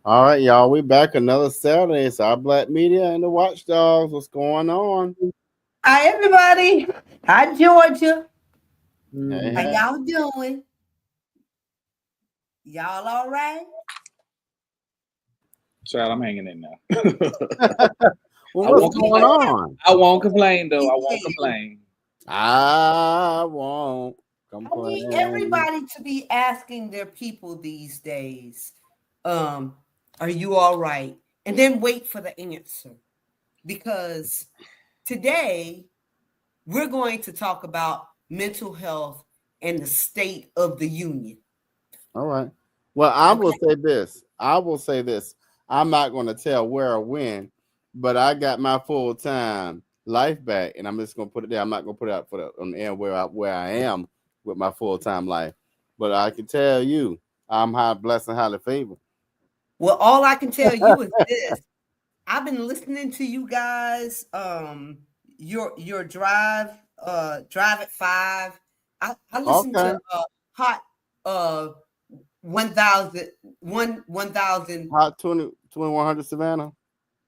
All right, y'all. We back another Saturday. It's our Black Media and the Watchdogs. What's going on? Hi, everybody. Hi, Georgia. Hey, How hey. Mm. y'all doing? Y'all all right? Child, I'm hanging in now. Well, I what's won't going complain. on? I won't complain though. Yeah. I won't complain. I won't I need complain. everybody to be asking their people these days, um, are you all right? And then wait for the answer. Because today we're going to talk about mental health and the state of the union. All right. Well, I will Okay. say this. I will say this. I'm not going to tell where or when, but I got my full time life back, and I'm just going to put it there. I'm not going to put it out for on the air where I am with my full time life, but I can tell you, I'm high blessed and highly favored. Well, all I can tell you is this. I've been listening to you guys. Your drive at 5. I listened Okay. to hot uh 1000 1000. Hot 2100 Savannah.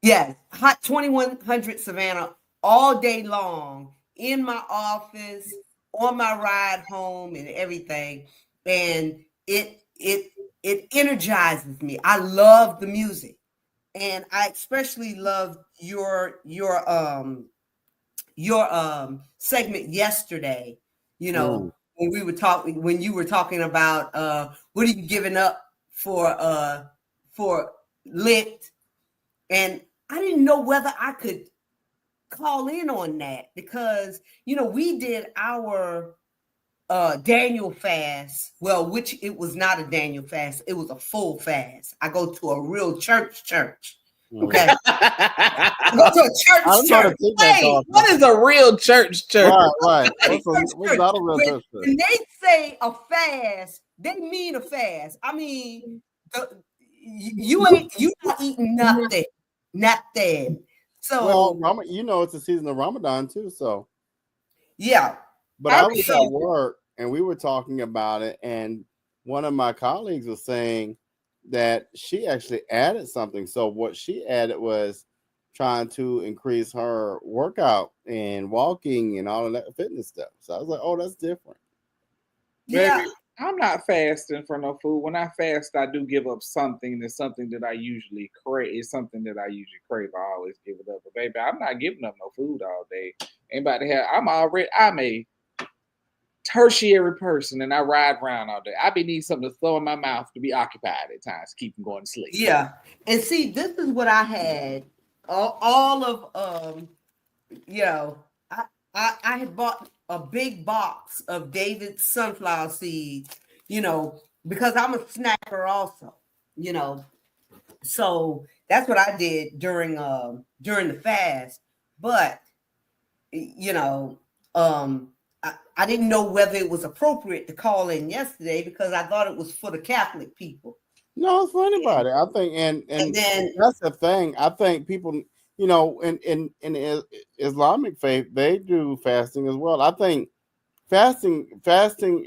Yes, hot 2100 Savannah all day long in my office, on my ride home, and everything. And it energizes me. I love the music, and I especially love your segment yesterday. You Mm. know, when you were talking about what are you giving up for Lent, and I didn't know whether I could call in on that because we did our Daniel fast. Well, which it was not a Daniel fast, it was a full fast. I go to a real church. Mm. Okay. I go to a I church don't know how to church. take that Wait, coffee. what is a real church? Right, right. Church What's church. not a real church? When they say a fast, they mean a fast. I mean, you not eating nothing. Well, So it's the season of Ramadan too. So, yeah. but I I was mean, So at work and we were talking about it, and one of my colleagues was saying that she actually added something. So what she added was trying to increase her workout and walking and all of that fitness stuff. So I was like, oh, that's different. yeah. baby, I'm not fasting for no food. When I fast, I do give up something. It's something that I usually crave. It's something that I usually crave. I always give it up. But baby, I'm not giving up no food all day. Anybody have? I'm a tertiary person, and I ride around all day. I be need something to throw in my mouth to be occupied at times, keep from going to sleep. Yeah. And see, this is what I had. All of you know, I, I had bought a big box of David's sunflower seeds, because I'm a snacker also, you know. So that's what I did during the fast. But you know, I didn't know whether it was appropriate to call in yesterday because I thought it was for the Catholic people. No, it's for And, anybody. I think, and and and then that's the thing. I think people, in the Islamic faith, they do fasting as well. I think fasting,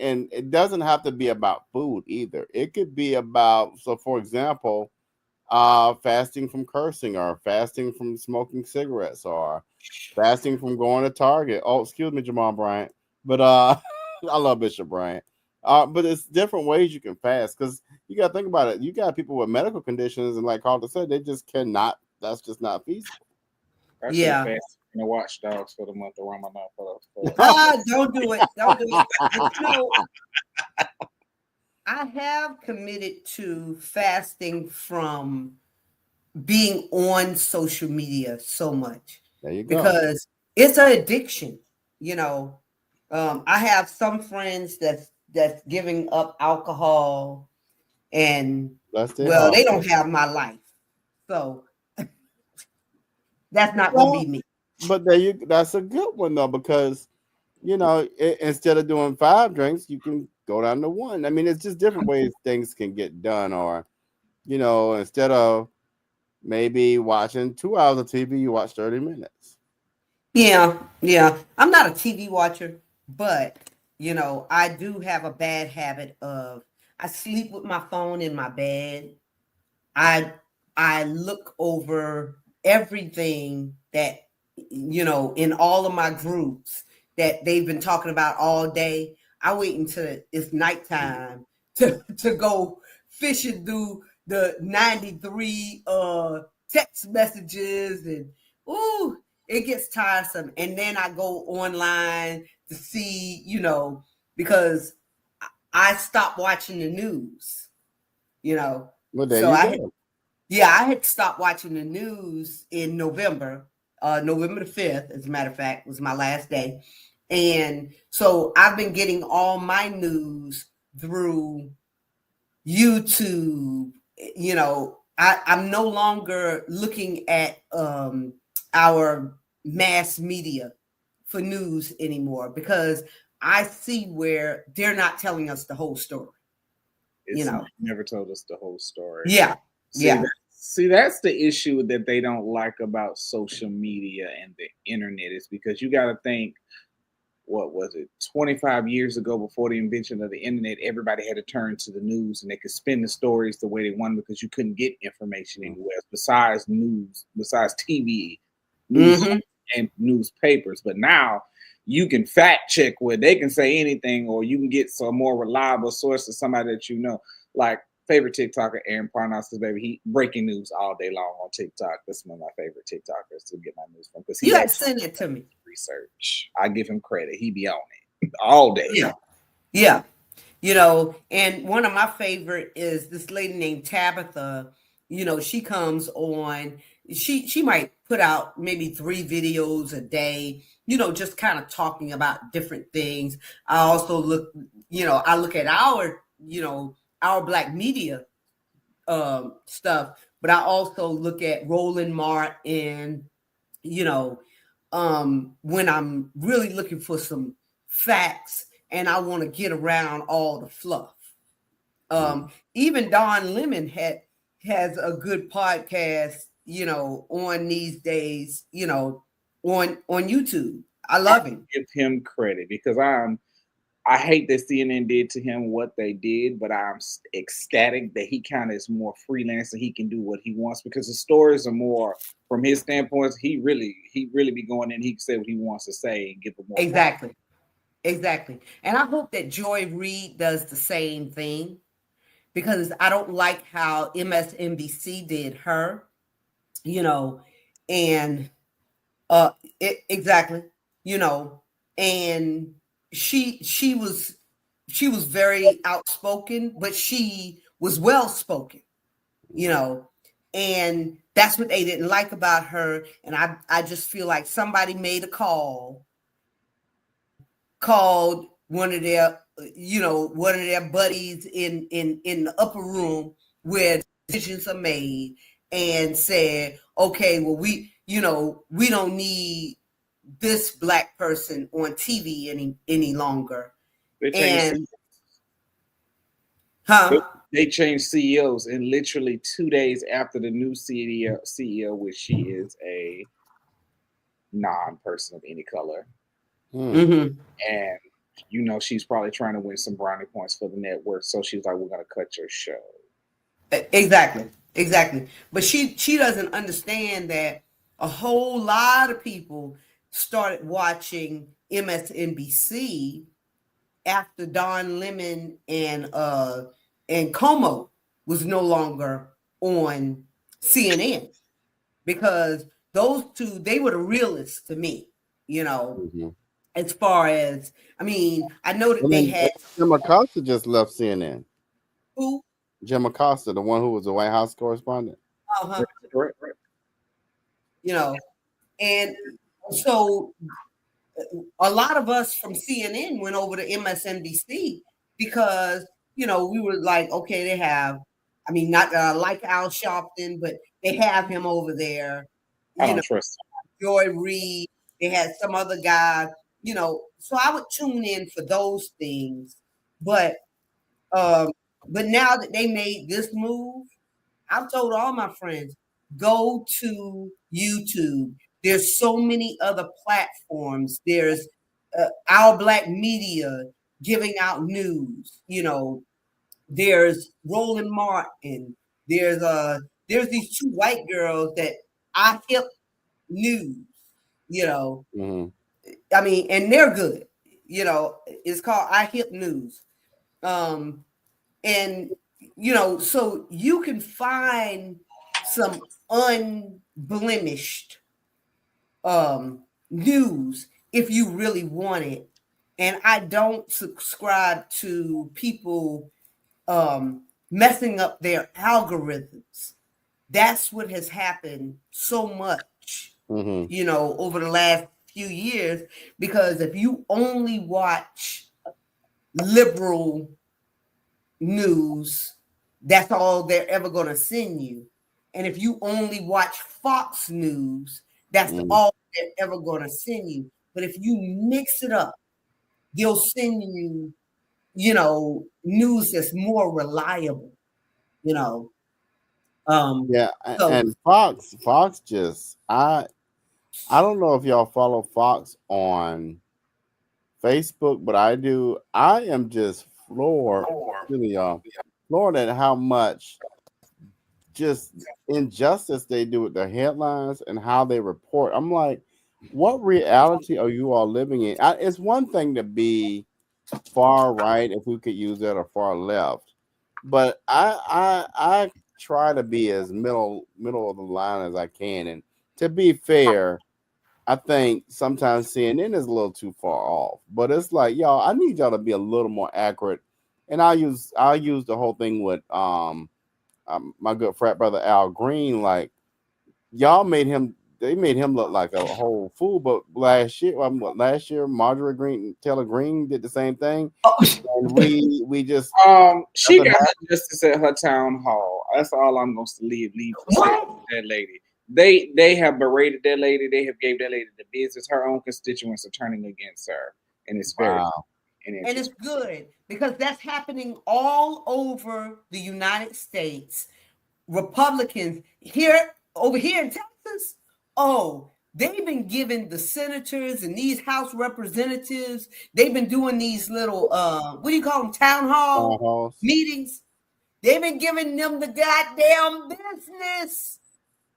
and it doesn't have to be about food either. It could be about, so for example, fasting from cursing, or fasting from smoking cigarettes, or fasting from going to Target. Oh, excuse me, Jamal Bryant, but I love Bishop Bryant. But it's different ways you can fast, because you got to think about it. You got people with medical conditions, and like Carter said, they just cannot. That's just not feasible. I should have yeah. fasted from the watchdogs for the month of Ramadan for Don't do it. Don't do it. But I have committed to fasting from being on social media so much There you go. because it's an addiction. You know, I have some friends that's giving up alcohol, and Bless their well, heart. they don't have my life, so that's not going to Well, be me. but that's a good one though, because instead of doing 5 drinks, you can go down to one. I mean, it's just different ways things can get done. Or, instead of maybe watching 2 hours of TV, you watch 30 minutes. Yeah, yeah. I'm not a TV watcher, but I do have a bad habit of I sleep with my phone in my bed. I I look over everything that, in all of my groups that they've been talking about all day. I wait until it's nighttime to go fishing through the 93 text messages, and ooh, it gets tiresome. And then I go online to see, because I stopped watching the news, you know. Well, there So you go. I had stopped watching the news in November. November the 5th, as a matter of fact, was my last day. And so I've been getting all my news through YouTube. I'm no longer looking at our mass media for news anymore, because I see where they're not telling us the whole story. Never told us the whole story. Yeah. Yeah. See, that's the issue that they don't like about social media and the internet, is because you got to think, what was it, 25 years ago, before the invention of the internet, everybody had to turn to the news and they could spin the stories the way they wanted, because you couldn't get information anywhere besides news, besides TV, news, Mm-hmm. and newspapers. But now you can fact check where they can say anything, or you can get some more reliable source of somebody that you know. Like favorite TikToker, Aaron Parnassus, baby. He breaking news all day long on TikTok. That's one of my favorite TikTokers to get my news from, because You he got to actually send it to me. research. I give him credit. He be on it all day. Yeah. Yeah. And one of my favorite is this lady named Tabitha. She comes on, she might put out maybe 3 videos a day, just kind of talking about different things. I also I look at our Black media stuff, but I also look at Roland Martin, you know, when I'm really looking for some facts and I want to get around all the fluff. Even Don Lemon has a good podcast, on these days, on YouTube. I love him. Give him credit, because I hate that CNN did to him what they did, but I'm ecstatic that he kind of is more freelance and he can do what he wants, because the stories are more from his standpoint. He really be going in. He can say what he wants to say and give it more. Exactly. Exactly. And I hope that Joy Reid does the same thing, because I don't like how MSNBC did her, and exactly, and she was very outspoken, but she was well spoken, and that's what they didn't like about her. And I just feel like somebody made a called one of their buddies in the upper room where decisions are made, and said, okay, well, we don't need this Black person on TV any longer. They changed, And huh? they changed CEOs, and literally 2 days after the new CEO, which she is a non-person of any color, Mm-hmm. and she's probably trying to win some brownie points for the network, so she's like, we're going to cut your show. Exactly. But she doesn't understand that a whole lot of people started watching MSNBC after Don Lemon and Como was no longer on CNN, because those two, they were the realists to me, as far as, I mean, I know that they had Jim Acosta just left CNN. who, Jim Acosta, the one who was the White House correspondent. uh-huh, Right. and so a lot of us from CNN went over to MSNBC, because we were like, okay, they have, I mean, not like Al Sharpton, but they have him over there. I don't trust Joy Reid. They had some other guy. So I would tune in for those things. But now that they made this move, I've told all my friends, go to YouTube. There's so many other platforms. There's Our Black Media giving out news. There's Roland Martin. There's there's these two white girls that I hip news, you know. Mm-hmm. I mean, and they're good. You know, it's called I Hip News. Um, and so you can find some unblemished news if you really want it. And I don't subscribe to people messing up their algorithms. That's what has happened so much, Mm-hmm. over the last few years. Because if you only watch liberal news, that's all they're ever going to send you. And if you only watch Fox News, that's Mm-hmm. all they're ever going to send you. But if you mix it up, they'll send you, news that's more reliable, you know. Yeah, So and Fox just I don't know if y'all follow Fox on Facebook, but I do. I am just floored, really, y'all, floored at how much just injustice they do with their headlines and how they report. I'm like, what reality are you all living in? It's one thing to be far right, if we could use that, or far left, but I try to be as middle of the line as I can. And to be fair, I think sometimes CNN is a little too far off. But it's like, y'all, I need y'all to be a little more accurate. And I'll use the whole thing with my good frat brother Al Green. Like, y'all they made him look like a whole fool. But last year, Marjorie Green Taylor Green did the same thing, and we just She got her justice at her town hall. That's all I'm going to leave to say to that lady. They have berated that lady. They have gave that lady the business. Her own constituents are turning against her, and it's very wow. and it's good because that's happening all over the United States. Republicans over here in Texas, they've been giving the senators and these House representatives, they've been doing these little what do you call them, town hall meetings. They've been giving them the goddamn business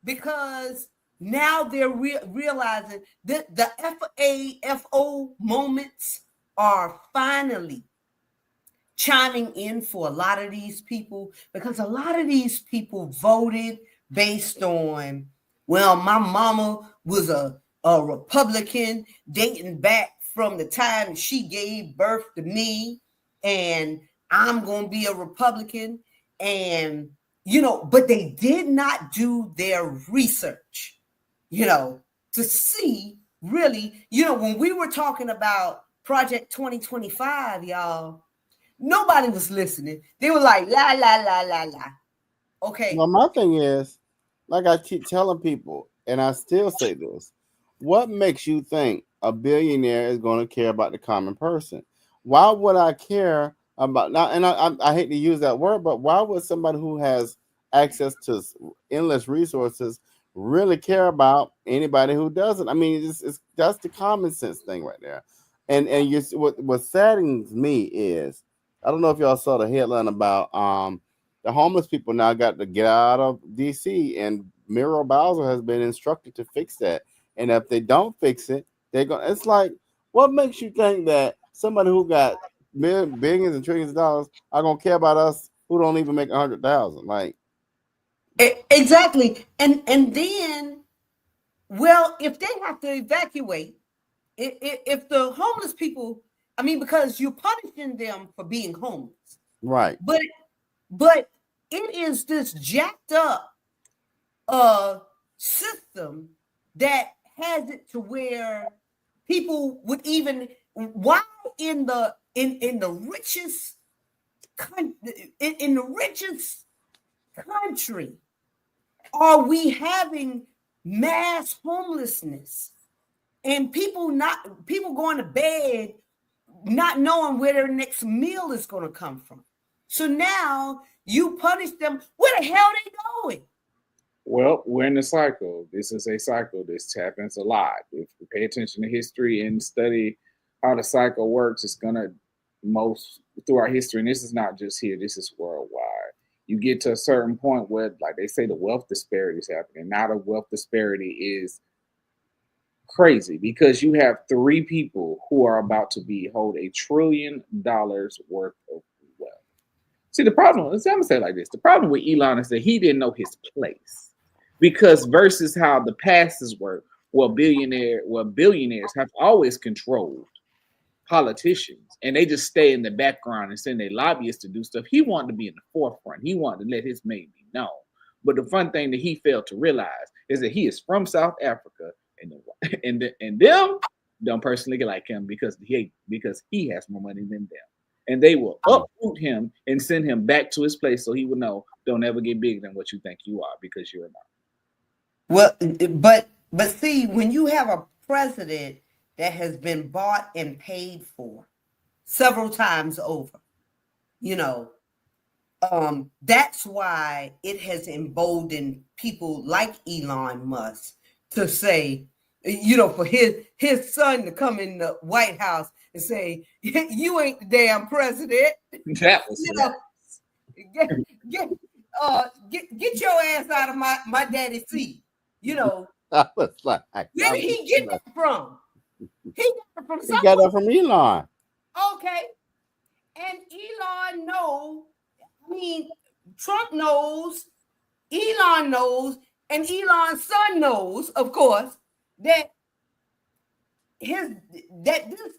because now they're realizing that the FAFO moments are finally chiming in for a lot of these people, because a lot of these people voted based on, well, my mama was a Republican dating back from the time she gave birth to me, and I'm going to be a Republican. And, but they did not do their research, to see really, when we were talking about Project 2025, y'all, nobody was listening. They were like, la, la, la, la, la. Okay. Well, my thing is, like I keep telling people, and I still say this: what makes you think a billionaire is going to care about the common person? Why would I care about now? And I hate to use that word, but why would somebody who has access to endless resources really care about anybody who doesn't? I mean, that's the common sense thing right there. And what saddens me is, I don't know if y'all saw the headline about the homeless people now got to get out of DC, and Muriel Bowser has been instructed to fix that. And if they don't fix it, they're going. It's like, what makes you think that somebody who got billions and trillions of dollars are gonna care about us who don't even make 100,000? Like, exactly. And then, well, if they have to evacuate, if the homeless people, I mean, because you're punishing them for being homeless, right? But it is this jacked up system that has it to where people would even, why in the richest in the richest country are we having mass homelessness and people going to bed not knowing where their next meal is going to come from? So now you punish them. Where the hell they going? Well, we're in a cycle. This is a cycle. This happens a lot. If we pay attention to history and study how the cycle works, it's gonna most through our history, and this is not just here, this is worldwide. you get to a certain point where, like they say, the wealth disparity is happening. Now the wealth disparity is crazy because you have three people who are about to hold $1 trillion worth of wealth. See, the problem is, I'm gonna say it like this: the problem with Elon is that he didn't know his place, because versus how the passes work, billionaires have always controlled politicians, and they just stay in the background and send their lobbyists to do stuff. He wanted to be in the forefront. He wanted to let his name be known. But the fun thing that he failed to realize is that he is from South Africa, and them personally like him because he has more money than them, and they will uproot him and send him back to his place so he will know, don't ever get bigger than what you think you are, because you're not. Well, but see, when you have a president that has been bought and paid for several times over, that's why it has emboldened people like Elon Musk to say, for his son to come in the White House and say, you ain't the damn president. That was get your ass out of my daddy's seat. I was like, where did he get that from? He got it from somewhere. He got that from Elon. Okay. And Elon knows, Trump knows, Elon knows, and Elon's son knows, of course, that this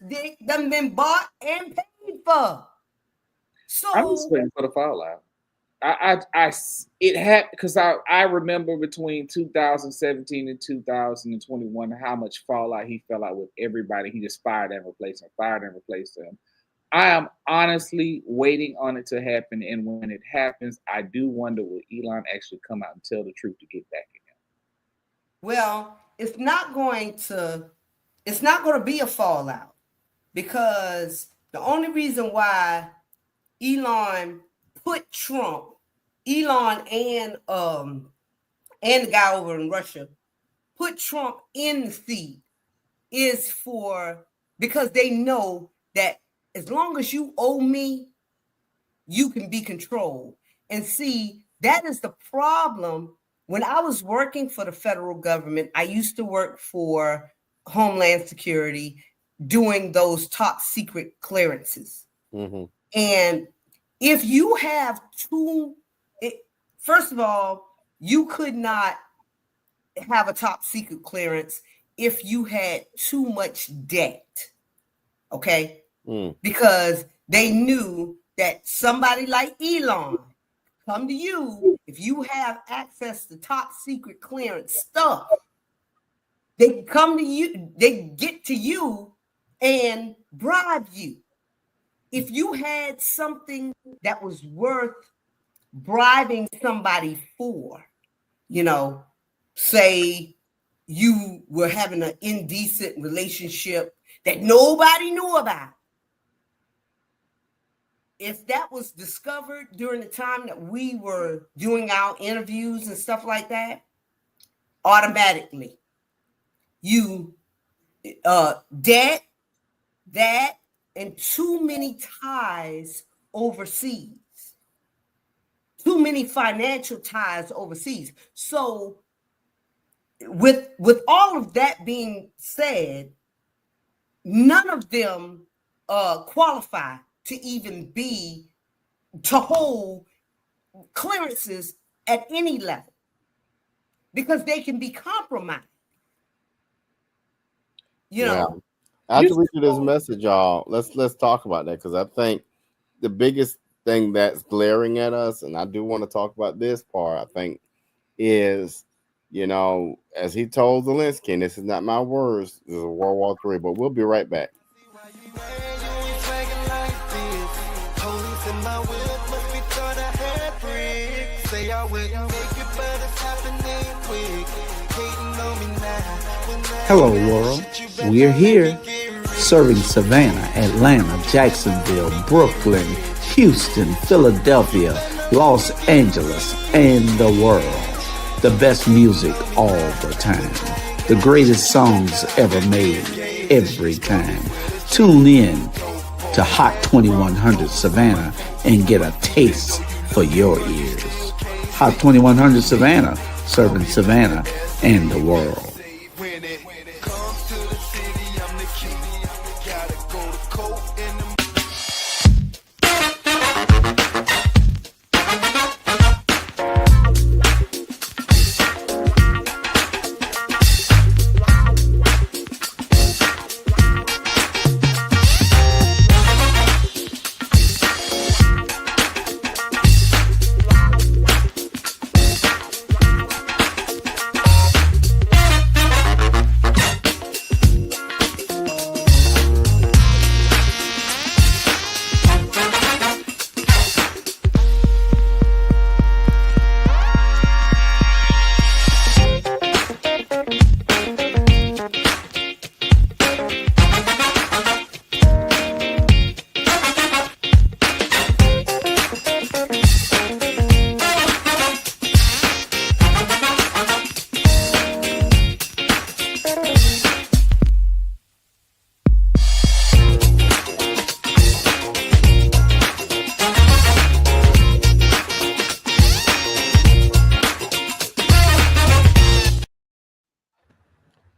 dick done been bought and paid for. So I'm just waiting for the fallout. It had, because I remember between 2017 and 2021 how much fallout he fell out with everybody. He just fired and replaced him. I am honestly waiting on it to happen, and when it happens, I do wonder will Elon actually come out and tell the truth to get back at him. Well, it's not going to be a fallout, because the only reason why Elon put Trump, Elon and the guy over in Russia put Trump in the seat is because they know that as long as you owe me, you can be controlled. And see, that is the problem. When I was working for the federal government, I used to work for Homeland Security doing those top secret clearances. Mm-hmm. And if you have first of all, you could not have a top secret clearance if you had too much debt. Okay? Because they knew that somebody like Elon come to you if you have access to top secret clearance stuff. They come to you, they get to you and bribe you. If you had something that was worth bribing somebody for, say you were having an indecent relationship that nobody knew about. If that was discovered during the time that we were doing our interviews and stuff like that, automatically you debt, that, and too many ties overseas, too many financial ties overseas. So with all of that being said, none of them qualify to hold clearances at any level, because they can be compromised. After we do this message, y'all, let's talk about that, because I think the biggest thing that's glaring at us, and I do want to talk about this part, I think, is, as he told Zelensky, and this is not my words, this is World War III, but we'll be right back. Hello, world. We're here, serving Savannah, Atlanta, Jacksonville, Brooklyn, Houston, Philadelphia, Los Angeles, and the world. The best music all the time. The greatest songs ever made, every time. Tune in to Hot 2100 Savannah and get a taste for your ears. Hot 2100 Savannah, serving Savannah and the world.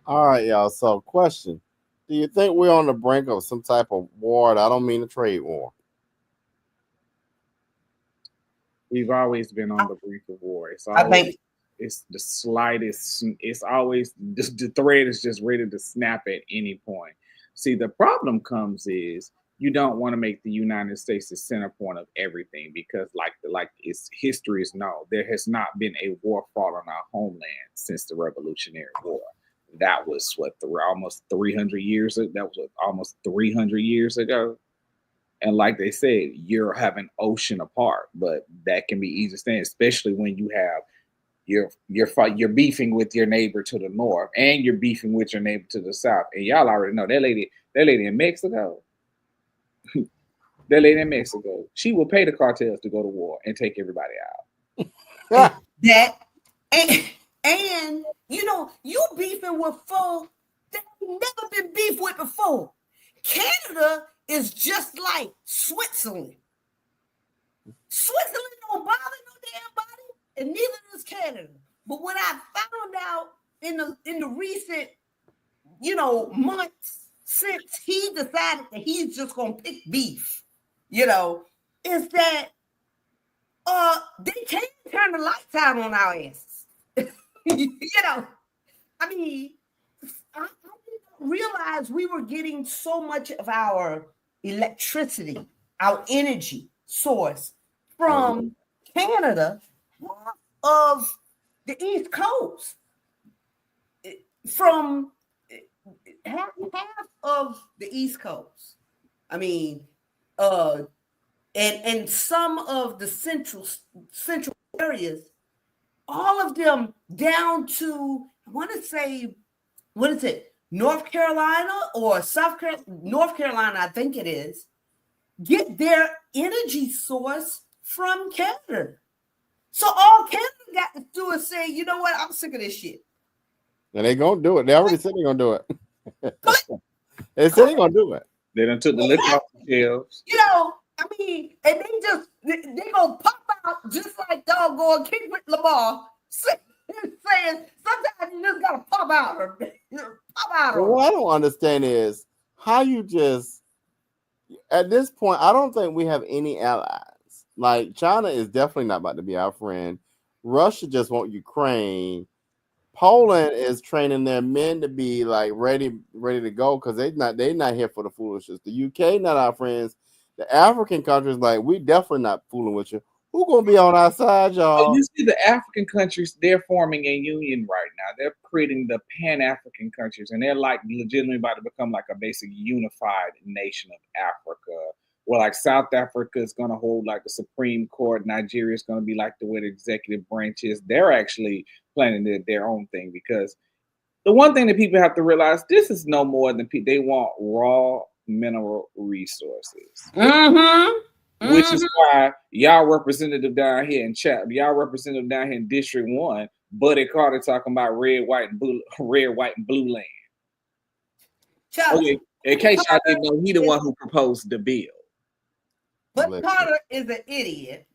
All right, y'all. So, question: do you think we're on the brink of some type of war? And I don't mean a trade war. We've always been on the brink of war. It's I always think it's the slightest. It's always the thread is just ready to snap at any point. See, the problem comes is you don't want to make the United States the center point of everything because, like its history is known, there has not been a war fought on our homeland since the Revolutionary War. That was almost 300 years. That was almost 300 years ago. And like they said, you're having ocean apart, but that can be easy to stand, especially when you have you're beefing with your neighbor to the north and you're beefing with your neighbor to the south. And y'all already know that lady in Mexico, that lady in Mexico, she will pay the cartels to go to war and take everybody out. that, and you know, you beefing with folk that never been beefed with before. Canada is just like Switzerland. Switzerland don't bother no damn body, and neither does Canada. But what I found out in the recent, months since he decided that he's just gonna pick beef, is that they can't turn the lights out on our asses. I mean, I didn't realize we were getting so much of our electricity, our energy source from Canada, half of the East Coast, from half of the East Coast. I mean, and some of the central areas, all of them down to, I want to say, what is it, North Carolina or South Carolina? North Carolina, I think it is, get their energy source from Canada. So all Canada got to do is say, you know what, I'm sick of this shit. And they gonna do it. They already said they're gonna do it. They said they're gonna do it. They done took the liquor off the shelves. I mean, and they gonna pop out just like doggone King with Lamar saying sometimes you just gotta pop out. Pop out. But what I don't understand is how you just, at this point, I don't think we have any allies. Like, China is definitely not about to be our friend. Russia just want Ukraine. Poland is training their men to be like ready to go because they're not here for the foolishness. The UK not our friends. The African countries, like, we definitely not fooling with you. Who gonna be on our side, y'all? You see the African countries, they're forming a union right now. They're creating the Pan-African countries, and they're like legitimately about to become like a basic unified nation of Africa. Where like South Africa is going to hold like the Supreme Court, Nigeria is going to be like the way the executive branch is. They're actually planning their own thing because the one thing that people have to realize, this is no more than they want raw mineral resources. Mm-hmm. Which is why y'all representative down here in District 1, Buddy Carter talking about red, white, and blue land. Okay, in case y'all didn't know, he the one who proposed the bill. But Carter is an idiot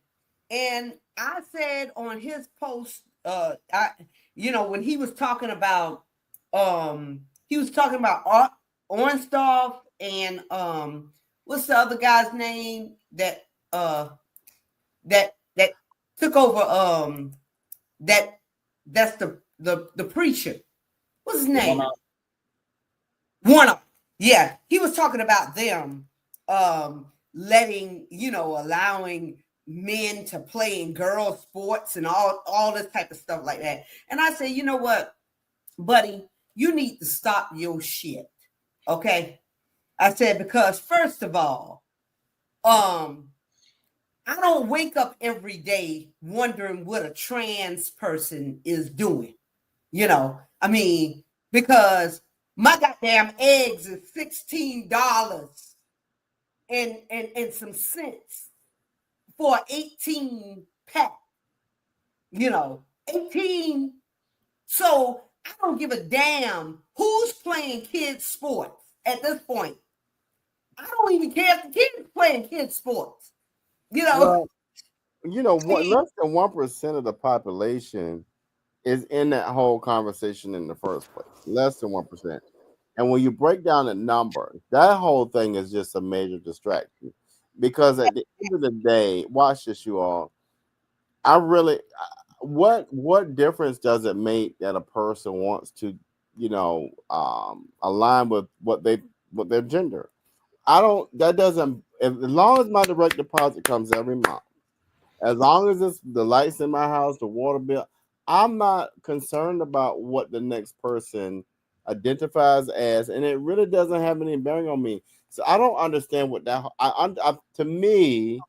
And I said on his post, when he was talking about Ornstein and what's the other guy's name that took over that's the preacher. What's his name? Warnock. Yeah, he was talking about them allowing men to play in girl sports and all this type of stuff like that. And I say, you know what, buddy, you need to stop your shit. Okay. I said, because first of all, I don't wake up every day wondering what a trans person is doing. I mean, because my goddamn eggs is $16 and some cents for 18 pack. 18. So I don't give a damn who's playing kids sports at this point. I don't even care if the kids playing kids sports. Well, less than 1% of the population is in that whole conversation in the first place. Less than 1%. And when you break down the number, that whole thing is just a major distraction. Because at the end of the day, watch this, you all. What difference does it make that a person wants to, align with what their gender? That doesn't, as long as my direct deposit comes every month, as long as it's the lights in my house, the water bill, I'm not concerned about what the next person identifies as, and it really doesn't have any bearing on me. So I don't understand what to me,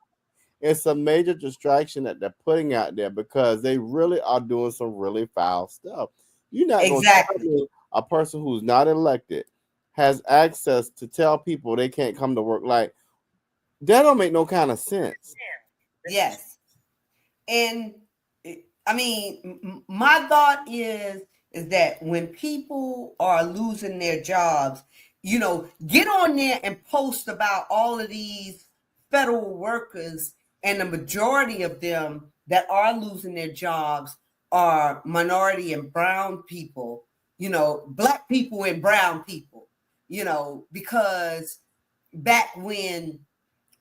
it's a major distraction that they're putting out there because they really are doing some really foul stuff. You're not going to tell me a person who's not elected has access to tell people they can't come to work. Like, that don't make no kind of sense. Yes. And I mean, my thought is that when people are losing their jobs, get on there and post about all of these federal workers, and the majority of them that are losing their jobs are minority and brown people, black people and brown people, because back when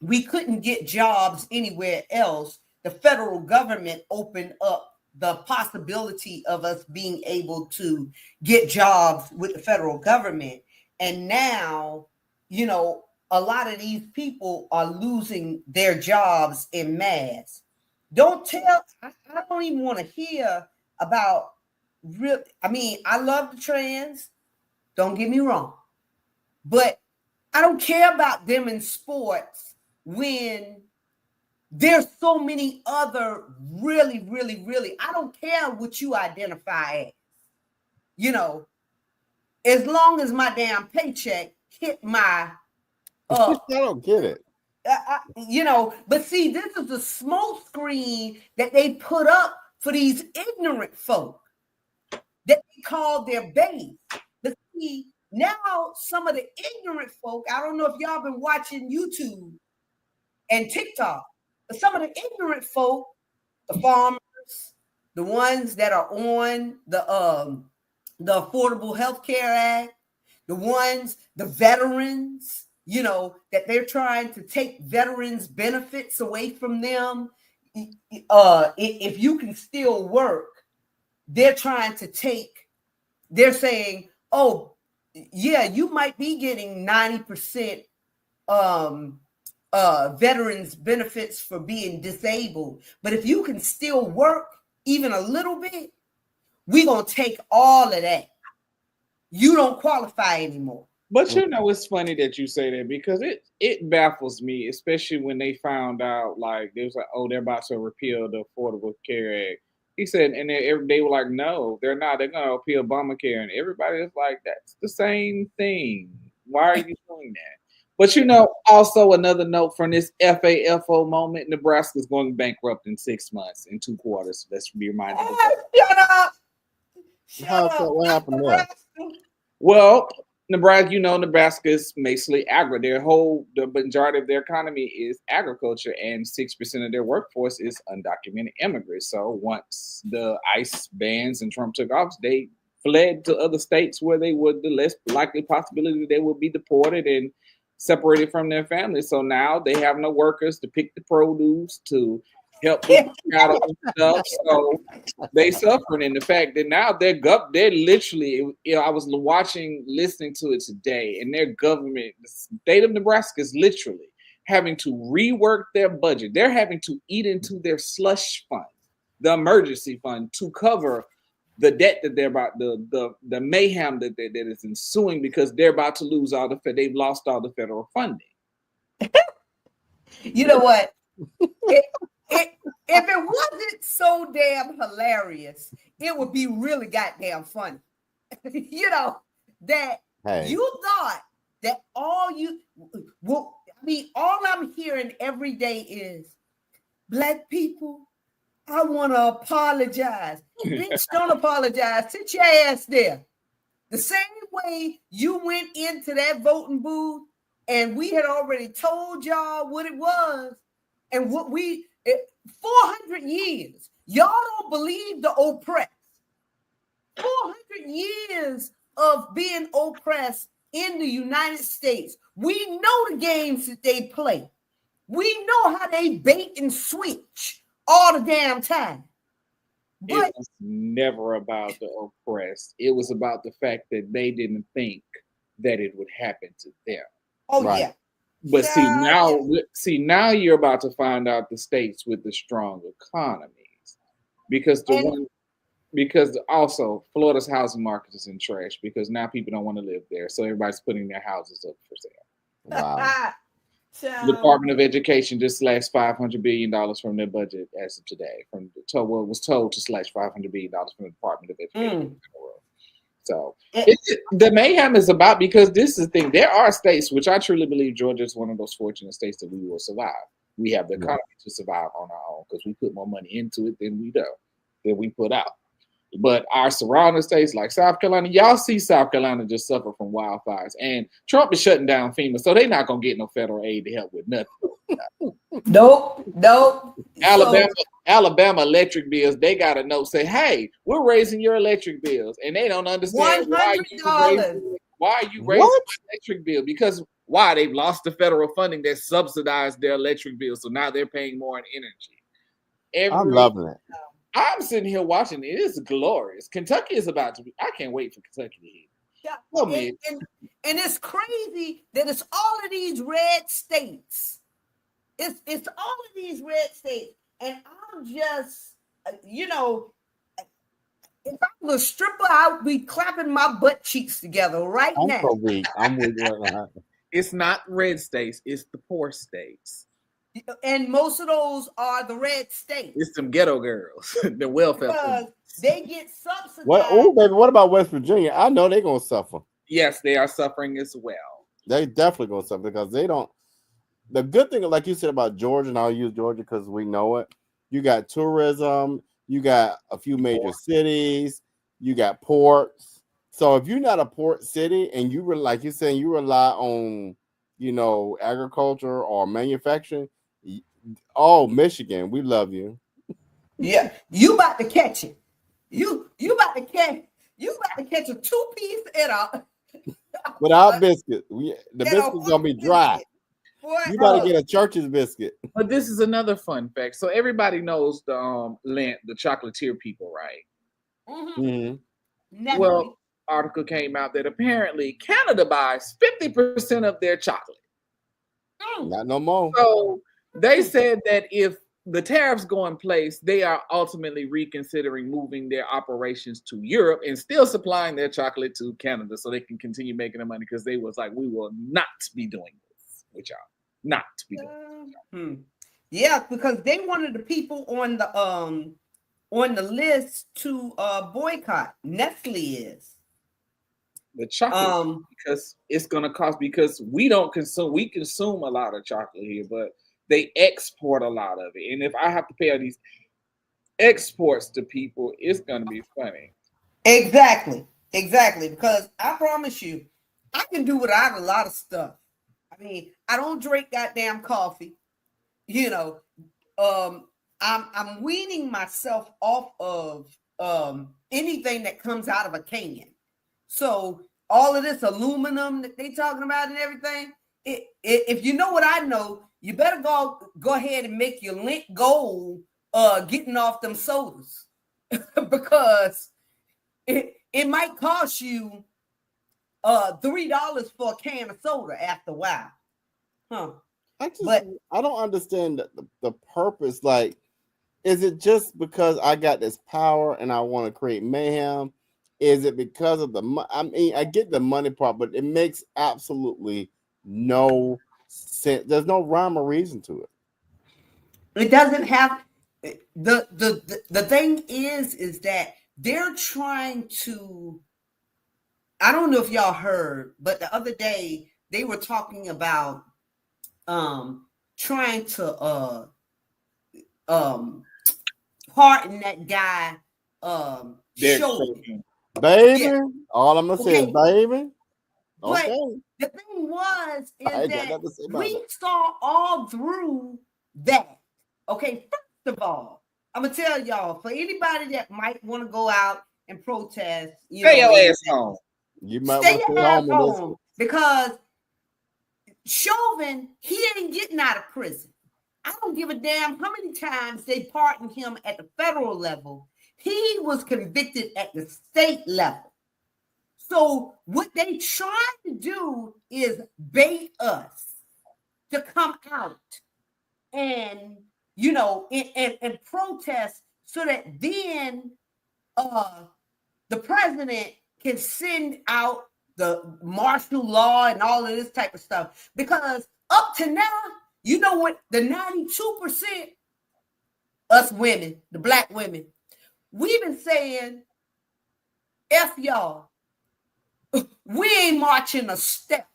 we couldn't get jobs anywhere else, the federal government opened up the possibility of us being able to get jobs with the federal government. And now, a lot of these people are losing their jobs en masse. I don't even want to hear about I love the trans, don't get me wrong, but I don't care about them in sports when there's so many other really, really, really, I don't care what you identify as, as long as my damn paycheck hit my, I don't get it. But see, this is a smoke screen that they put up for these ignorant folk that they call their base. But see, now some of the ignorant folk, I don't know if y'all been watching YouTube and TikTok, but some of the ignorant folk, the farmers, the ones that are on the Affordable Health Care Act, the veterans, that they're trying to take veterans' benefits away from them. If you can still work, they're saying, oh, yeah, you might be getting 90% veterans benefits for being disabled, but if you can still work even a little bit, we're going to take all of that. You don't qualify anymore. But it's funny that you say that because it baffles me, especially when they found out, like, they was like, oh, they're about to repeal the Affordable Care Act. He said, and they were like, no, they're not. They're going to repeal Obamacare. And everybody is like, that's the same thing. Why are you doing that? But also another note from this FAFO moment, Nebraska's going bankrupt in 6 months, in 2 quarters. Let's be reminded of that. Shut up. What happened there? Well, Nebraska is basically the majority of their economy is agriculture, and 6% of their workforce is undocumented immigrants. So once the ICE bans and Trump took office, they fled to other states where they would the less likely possibility they would be deported and separated from their families. So now they have no workers to pick the produce, to help with cattle and stuff. So they suffering, and the fact that now they're literally, I was listening to it today, and their government, the state of Nebraska, is literally having to rework their budget. They're having to eat into their slush fund, the emergency fund, to cover the debt that they're about, the mayhem that is ensuing, because they're about to lose they've lost all the federal funding. You know what? If it wasn't so damn hilarious, it would be really goddamn funny. That you thought that all I'm hearing every day is, Black people, I want to apologize. Bitch, don't apologize. Sit your ass there. The same way you went into that voting booth and we had already told y'all what it was and 400 years. Y'all don't believe the oppressed. 400 years of being oppressed in the United States. We know the games that they play. We know how they bait and switch all the damn time. But it was never about the oppressed. It was about the fact that they didn't think that it would happen to them. Oh, right. Yeah. But now you're about to find out the states with the strong economies, because also Florida's housing market is in trash, because now people don't want to live there, so everybody's putting their houses up for sale. Wow. Department of Education just slashed $500 billion from their budget as of today. Was told to slash $500 billion from the Department of Education. So the mayhem is about, because this is the thing. There are states, which I truly believe Georgia is one of those fortunate states that we will survive. We have the economy to survive on our own, because we put more money into it than we put out. But our surrounding states like South Carolina, y'all see South Carolina just suffer from wildfires. And Trump is shutting down FEMA, so they're not going to get no federal aid to help with nothing. Nope. Alabama electric bills, they got a note say, hey, we're raising your electric bills. And they don't understand why are you raising the electric bill? Because why? They've lost the federal funding that subsidized their electric bill. So now they're paying more in energy. I'm loving it. I'm sitting here watching it. It's glorious. Kentucky is about to be. I can't wait for Kentucky to hit. Yeah, and it's crazy that it's all of these red states. It's all of these red states. And I'm just, if I was a stripper, I would be clapping my butt cheeks together now. I'm so weak. I'm weak right now. It's not red states. It's the poor states. And most of those are the red states. It's some ghetto girls, the welfare. Because they get subsidized. Baby, what about West Virginia? I know they're going to suffer. Yes, they are suffering as well. They definitely going to suffer, because they don't. The good thing, like you said about Georgia, and I'll use Georgia because we know it. You got tourism. You got a few major cities. You got ports. So if you're not a port city and you were, like you're saying, you rely on, agriculture or manufacturing. Oh, Michigan, we love you. Yeah, you about to catch it. You about to catch a 2-piece without biscuit. The biscuit's gonna be dry. You gotta get a Church's biscuit. But this is another fun fact. So everybody knows the chocolatier people, right? Mm-hmm. Well, article came out that apparently Canada buys 50% of their chocolate. Not no more. So they said that if the tariffs go in place, they are ultimately reconsidering moving their operations to Europe and still supplying their chocolate to Canada so they can continue making their money, because they was like, we will not be doing this with y'all. Not be doing Yeah, because they wanted the people on the list to boycott. Nestle is. The chocolate, because it's gonna cost, because we consume a lot of chocolate here, but they export a lot of it. And if I have to pay all these exports to people, it's gonna be funny. Exactly. Because I promise you, I can do without a lot of stuff. I mean, I don't drink goddamn coffee. You know, I'm weaning myself off of anything that comes out of a can. So all of this aluminum that they talking about and everything, if you know what I know, you better go ahead and make your lint gold getting off them sodas because it might cost you $3 for a can of soda after a while. I don't understand the purpose. Like, is it just because I got this power and I want to create mayhem? Is it because of I mean, I get the money part, but it makes absolutely no sense. There's no rhyme or reason to it. It doesn't have the thing is that they're trying to. I don't know if y'all heard, but the other day they were talking about trying to pardon that guy Chauvin. Baby, Yeah. all I'm gonna say is baby. But Okay. the thing is that we saw all through that. Okay, first of all, I'm gonna tell y'all, for anybody that might want to go out and protest, stay your ass home. You might stay want to your ass home because Chauvin, he ain't getting out of prison. I don't give a damn how many times they pardoned him at the federal level. He was convicted at the state level. So what they try to do is bait us to come out and, you know, and protest so that then the president can send out the martial law and all of this type of stuff. Because up to now, you know what? The 92% us women, the black women, we've been saying, F y'all. We ain't marching a step.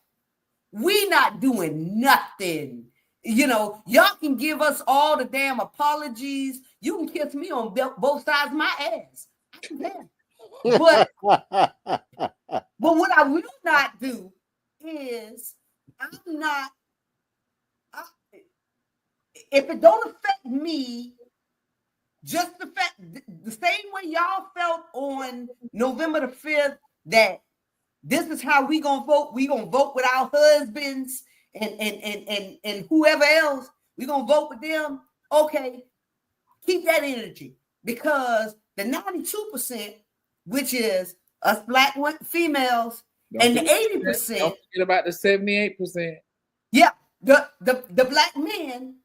We not doing nothing. You know, y'all can give us all the damn apologies. You can kiss me on both sides of my ass. I can damn. But what I will not do is if it don't affect me, just the same way y'all felt on November the 5th that this is how we gonna vote. We gonna vote with our husbands and whoever else. We gonna vote with them. Okay, keep that energy because the 92%, which is us black females, and the 80%. Don't forget about the 78%. Yeah, the black men.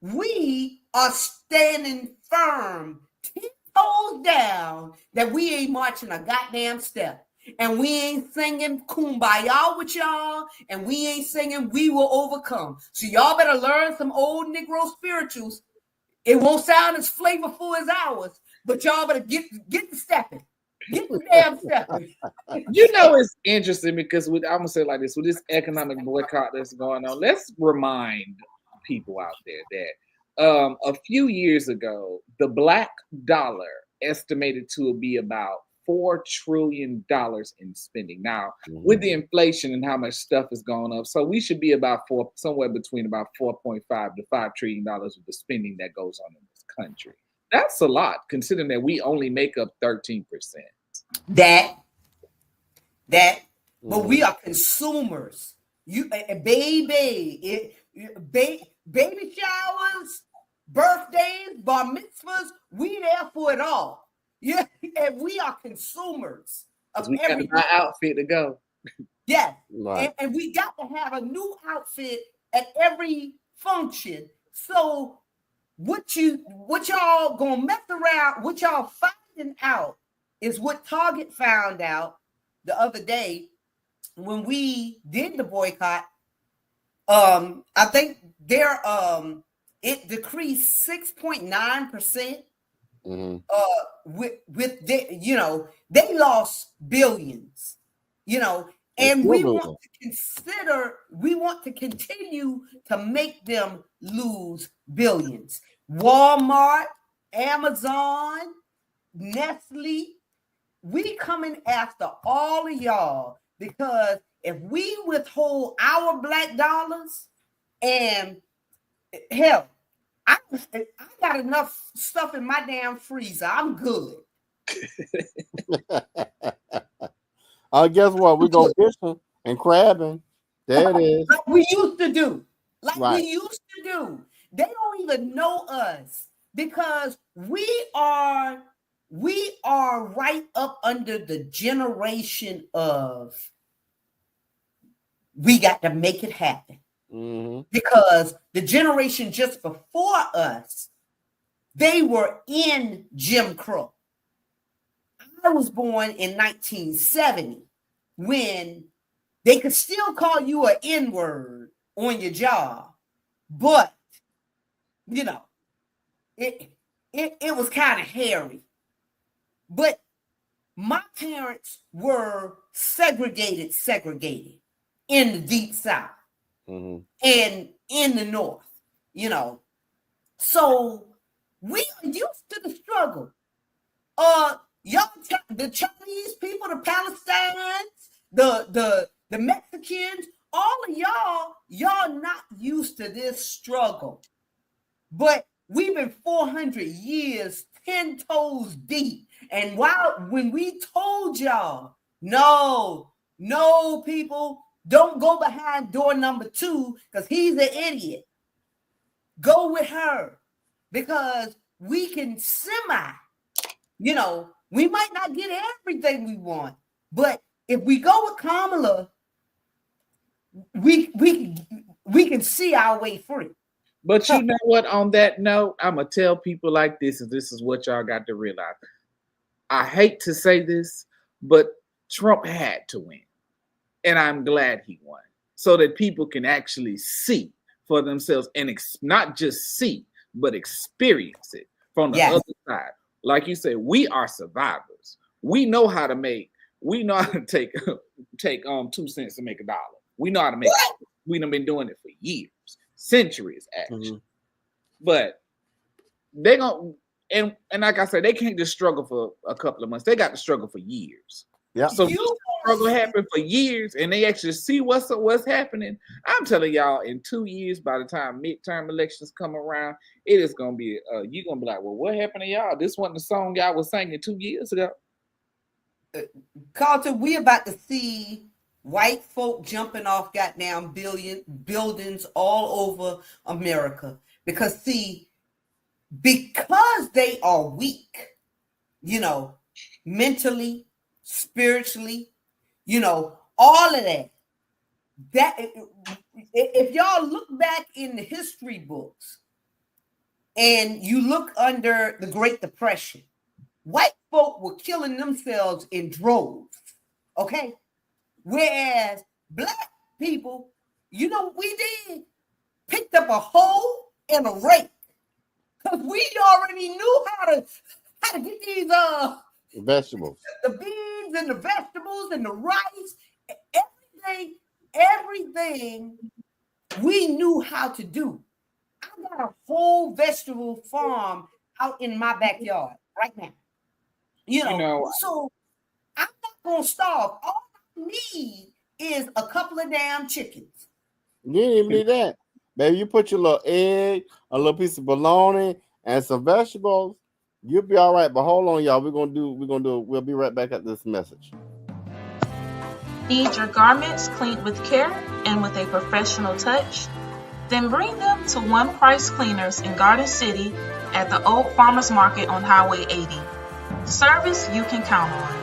We are standing firm, 10 toes down, that we ain't marching a goddamn step. And we ain't singing kumbaya with y'all, and we ain't singing we will overcome. So y'all better learn some old Negro spirituals. It won't sound as flavorful as ours, but y'all better get the stepping. Get the damn stepping. You know, it's interesting because I'm going to say it like this, with this economic boycott that's going on, let's remind people out there that a few years ago, the black dollar estimated to be about $4 trillion in spending. Now, with the inflation and how much stuff is going up, so we should be about somewhere between about 4.5 to $5 trillion with the spending that goes on in this country. That's a lot, considering that we only make up 13%. But we are consumers. Baby showers, birthdays, bar mitzvahs, we there for it all. Yeah, and we are consumers of we everything. got my outfit to go. Yes, right. and we got to have a new outfit at every function. So what y'all gonna mess around, what y'all finding out is what Target found out the other day when we did the boycott. I think it decreased 6.9%. With they lost billions, and we want to continue to make them lose billions. Walmart, Amazon, Nestle, we coming after all of y'all because if we withhold our black dollars, and hell, I got enough stuff in my damn freezer. I'm good. Guess what? We go fishing and crabbing. There it is. Like we used to do. Right. We used to do. They don't even know us because we are right up under the generation of we got to make it happen. Mm-hmm. Because the generation just before us, they were in Jim Crow. I was born in 1970 when they could still call you an N-word on your job, but you know, it was kind of hairy. But my parents were segregated in the Deep South. Mm-hmm. And in the North, you know, so we are used to the struggle. Y'all, the Chinese people, the Palestinians, the Mexicans, all of y'all not used to this struggle. But we've been 400 years, 10 toes deep. And when we told y'all, no, people, don't go behind door number 2 because he's an idiot. Go with her because we can we might not get everything we want, but if we go with Kamala, we can see our way free. But you know what? On that note, I'm going to tell people like this, and this is what y'all got to realize. I hate to say this, but Trump had to win. And I'm glad he won so that people can actually see for themselves and not just see, but experience it from the other side. Like you said, we are survivors. We know how to take 2 cents to make $1. We know how to make it. We've been doing it for years, centuries actually. Mm-hmm. But they're going to, and like I said, they can't just struggle for a couple of months. They got to struggle for years. Yeah. So struggle happened for years, and they actually see what's happening. I'm telling y'all, in 2 years, by the time midterm elections come around, it is gonna be you're gonna be like, well, what happened to y'all? This wasn't the song y'all was singing 2 years ago. Carlton, we about to see white folk jumping off goddamn buildings all over America because they are weak, mentally, spiritually, all of that. That if y'all look back in the history books and you look under the Great Depression, white folk were killing themselves in droves, okay? Whereas black people, what we did? Picked up a hoe and a rake. Because we already knew how to get these vegetables, the beans and the vegetables and the rice, everything we knew how to do. I got a whole vegetable farm out in my backyard right now. So I'm not gonna starve. All I need is a couple of damn chickens. You didn't even need that. Baby, you put your little egg, a little piece of bologna, and some vegetables. You'll be all right. But hold on, y'all. We'll be right back at this message. Need your garments cleaned with care and with a professional touch? Then bring them to One Price Cleaners in Garden City at the Old Farmers Market on Highway 80. Service you can count on.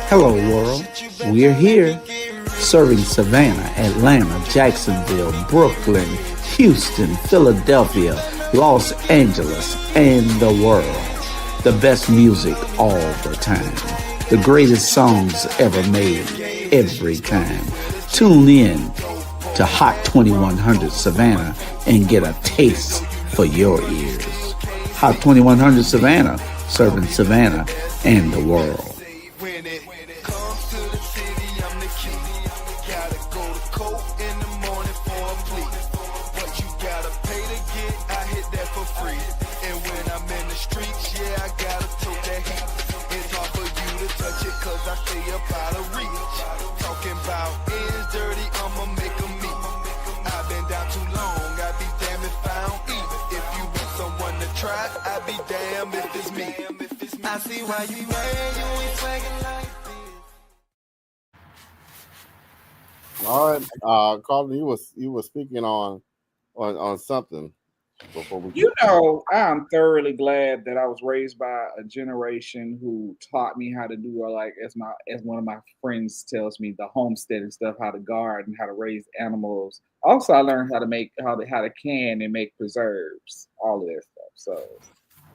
Hello, world. We're here, serving Savannah, Atlanta, Jacksonville, Brooklyn, Houston, Philadelphia, Los Angeles, and the world. The best music all the time. The greatest songs ever made, every time. Tune in to Hot 2100 Savannah and get a taste for your ears. Hot 2100 Savannah, serving Savannah and the world. When it comes to the city, I'm the key. Gotta go to court in the morning for a plea. What you gotta pay to get, I hit that for free. And when I'm in the streets, yeah, I gotta tote that heat. It's hard for you to touch it, cause I stay up out of reach. Talking about ends dirty, I'ma make 'em meet. I've been down too long, I'd be damn if I don't eat. If you want someone to try, I'd be damn if it's me. I see why you mad, you ain't swagging like this. All right, Carlton, you were speaking on something before we. You know, I'm thoroughly glad that I was raised by a generation who taught me how to do, like as one of my friends tells me, the homestead and stuff, how to garden, how to raise animals. Also, I learned how to make how to can and make preserves, all of that stuff. So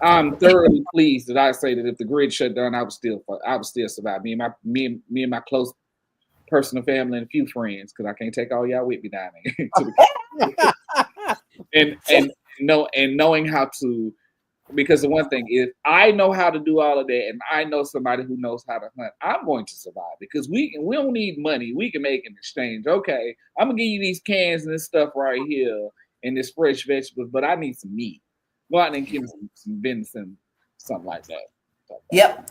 I'm thoroughly pleased that I say that if the grid shut down, I would still survive. Me and my close personal family and a few friends, because I can't take all y'all with me down there. and knowing how to, because the one thing is, I know how to do all of that, and I know somebody who knows how to hunt. I'm going to survive because we don't need money. We can make an exchange. Okay, I'm gonna give you these cans and this stuff right here and this fresh vegetables, but I need some meat. Go out and give me some venison, something like that. Yep.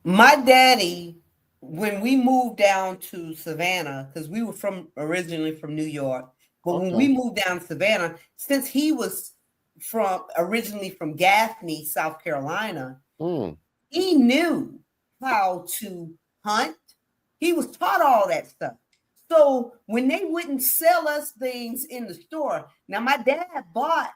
My daddy, when we moved down to Savannah, because we were originally from New York, but when we moved down to Savannah, since he was originally from Gaffney, South Carolina, he knew how to hunt. He was taught all that stuff. So when they wouldn't sell us things in the store, now my dad bought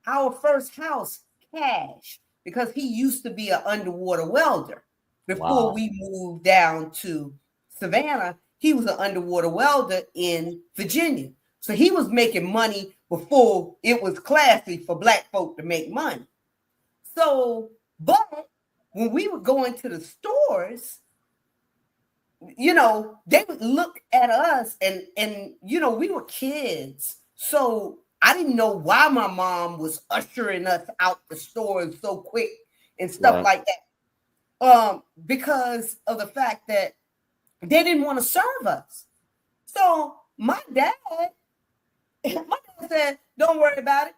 our first house cash because he used to be an underwater welder. Before we moved down to Savannah, he was an underwater welder in Virginia. So he was making money before it was classy for Black folk to make money. So, but when we would go into the stores, you know, they would look at us and you know, we were kids. So I didn't know why my mom was ushering us out the stores so quick and stuff like that. Because of the fact that they didn't want to serve us. So my dad said, don't worry about it.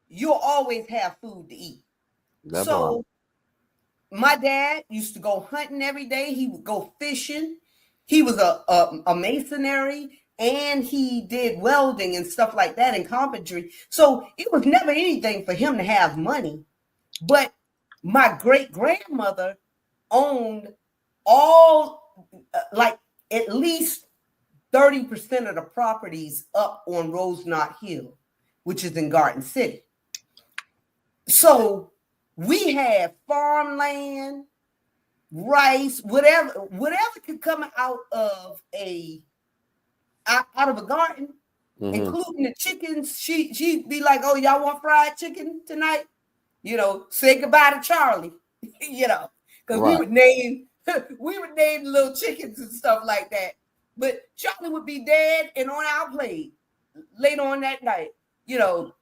You'll always have food to eat. That's so right. My dad used to go hunting every day. He would go fishing. He was a masonry, and he did welding and stuff like that in carpentry. So it was never anything for him to have money. But my great grandmother owned all, like at least 30% of the properties up on Rose Knott Hill, which is in Garden City. So we had farmland, rice, whatever could come out of a garden, including the chickens. She'd be like, "Oh, y'all want fried chicken tonight? You know, say goodbye to Charlie." You know, because we would name little chickens and stuff like that. But Charlie would be dead and on our plate later on that night. You know,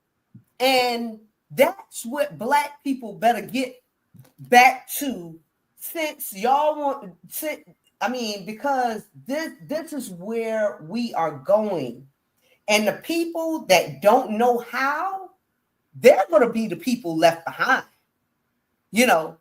and that's what Black people better get back to, since y'all want. Because this is where we are going. And the people that don't know how, they're going to be the people left behind. You know,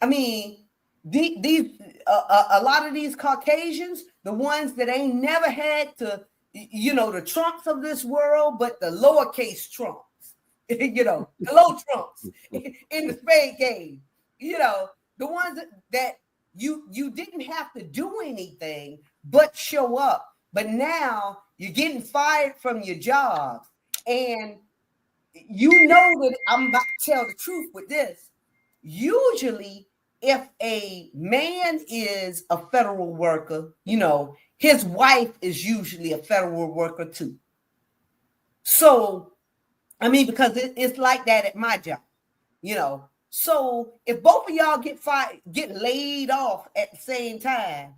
I mean, these a lot of these Caucasians, the ones that ain't never had to, you know, the Trumps of this world, but the lowercase Trumps, you know, the low Trumps in the spade game, you know, the ones that you didn't have to do anything but show up. But now you're getting fired from your job. And you know that I'm about to tell the truth with this. Usually, if a man is a federal worker, you know, his wife is usually a federal worker too. So, I mean, because it's like that at my job, you know. So if both of y'all get laid off at the same time,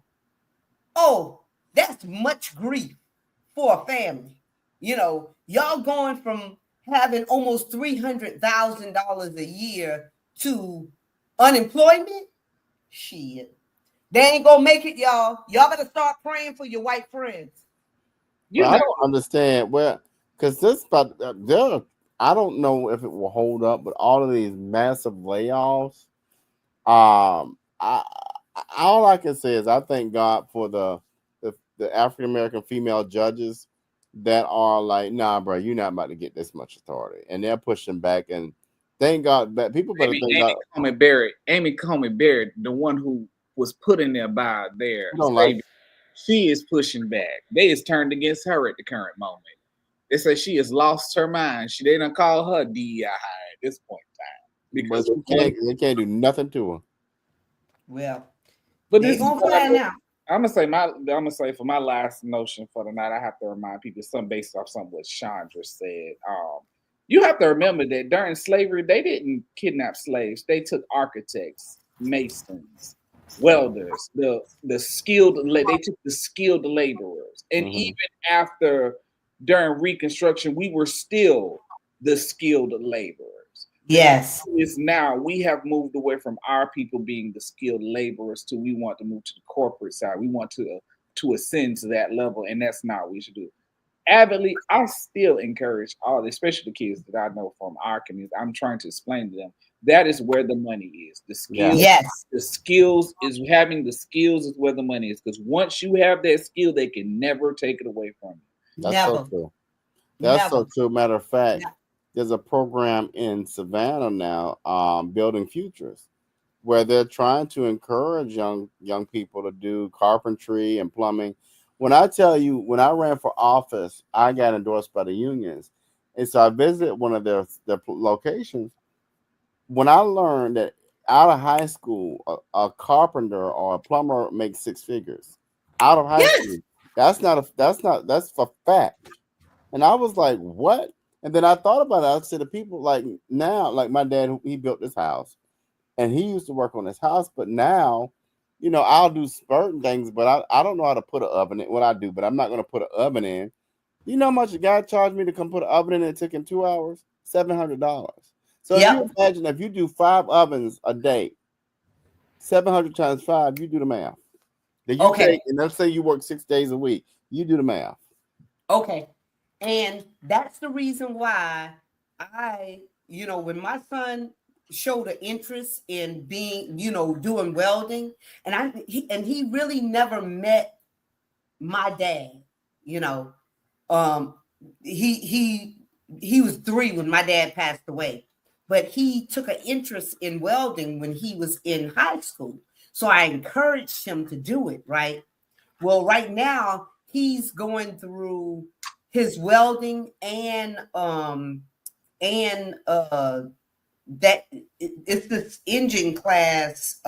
oh, That's much grief for a family. You know, y'all going from having almost $300,000 a year to unemployment. Shit, they ain't gonna make it, y'all. Y'all better start praying for your white friends. You Well, I know, don't understand because this, but I don't know if it will hold up, but all of these massive layoffs. I all I can say is I thank God for the African American female judges that are like, nah, bro, you're not about to get this much authority, and they're pushing back. And thank God that people better thank God. Amy Coney Barrett, the one who was put in there by their You don't like savior, she is pushing back. They is turned against her at the current moment. They say she has lost her mind. They don't call her DEI at this point in time but because they can't do nothing to her. Well, but they this is gonna what find out. I'm gonna say for my last notion for the night, I have to remind people something based off something what Chandra said. You have to remember that during slavery, they didn't kidnap slaves. They took architects, masons, welders, the skilled. They took the skilled laborers, and Mm-hmm. even after during Reconstruction, we were still the skilled laborers. The Yes. issue is now we have moved away from our people being the skilled laborers to we want to move to the corporate side. We want to ascend to that level, and that's not what we should do. Avidly, I still encourage all, especially the kids that I know from our community. I'm trying to explain to them that is where the money is. The Yeah. skills, Yes. the skills is having the skills is where the money is. Because once you have that skill, they can never take it away from you. That's Never. so true. That's Never. so true. Matter of fact, No. there's a program in Savannah now, Building Futures, where they're trying to encourage young people to do carpentry and plumbing. When I tell you, when I ran for office, I got endorsed by the unions, and so I visited one of their locations. When I learned that out of high school, a carpenter or a plumber makes six figures out of high Yes. school. That's for fact. And I was like, what? And then I thought about it. I said, the people like now, like my dad, he built this house and he used to work on his house, but now, I'll do certain things, but I don't know how to put an oven in. What I do, but I'm not going to put an oven in. You know how much a guy charged me to come put an oven in? It took him 2 hours, $700. So if you Yep. imagine if you do 5 ovens a day, 700 times 5, you do the math. Then you Okay. take, and let's say you work 6 days a week, you do the math. Okay. And that's the reason why when my son showed an interest in being, doing welding, and he really never met my dad, you know. Um he was 3 when my dad passed away, but he took an interest in welding when he was in high school. So I encouraged him to do it, right? Well, right now he's going through his welding and that it's this engine class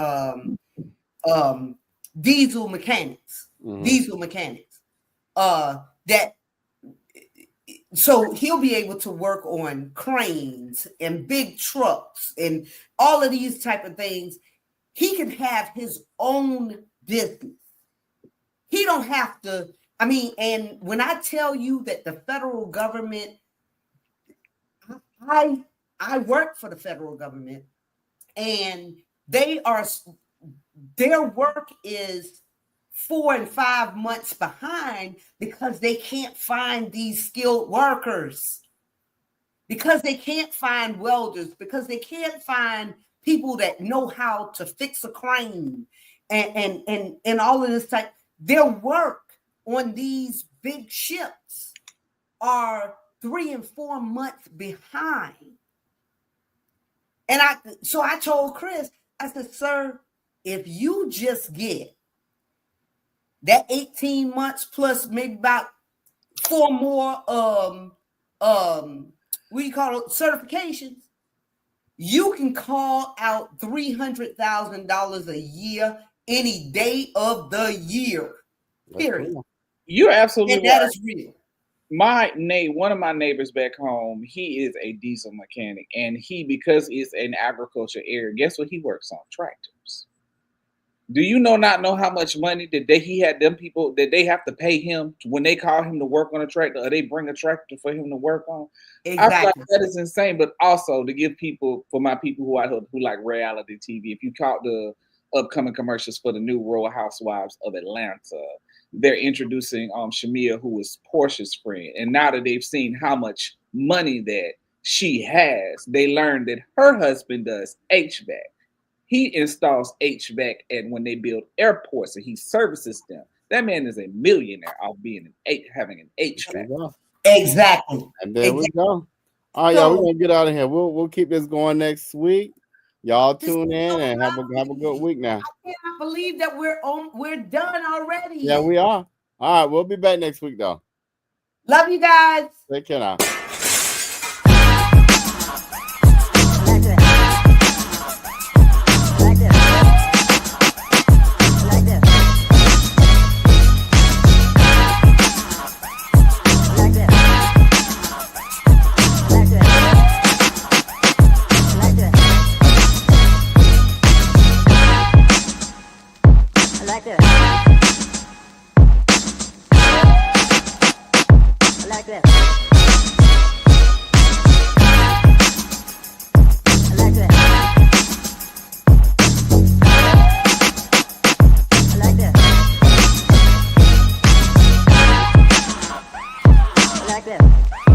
diesel mechanics. Mhm. Diesel mechanics. That so he'll be able to work on cranes and big trucks and all of these type of things. He can have his own business. He don't have to. I mean, and when I tell you that the federal government, I work for the federal government, and their work is 4 and 5 months behind because they can't find these skilled workers, because they can't find welders, because they can't find people that know how to fix a crane and all of this type. Their work on these big ships are 3 and 4 months behind. And I told Chris, I said, sir, if you just get that 18 months plus maybe about 4 more what do you call it, certifications, you can call out $300,000 a year any day of the year. Period. Cool. You're absolutely And that right. is real. One of my neighbors back home, he is a diesel mechanic, and because it's an agriculture area, guess what he works on? Tractors. Do you not know how much money that he had them people that they have to pay him when they call him to work on a tractor or they bring a tractor for him to work on? I feel like Exactly. that is insane. But also to give people, for my people who out here who like reality TV, if you caught the upcoming commercials for the new Real Housewives of Atlanta, they're introducing Shamia, who is Portia's friend, and now that they've seen how much money that she has, they learned that her husband does HVAC. He installs HVAC and when they build airports and he services them. That man is a millionaire off having an There HVAC. we go. Exactly. And there we Exactly. go. All right, y'all, we're So gonna get out of here. We'll keep this going next week. Y'all this is tune in so and have a good lovely. week now. I cannot believe that we're done already. Yeah, we are. All right, we'll be back next week though. Love you guys. Take care now. Like this.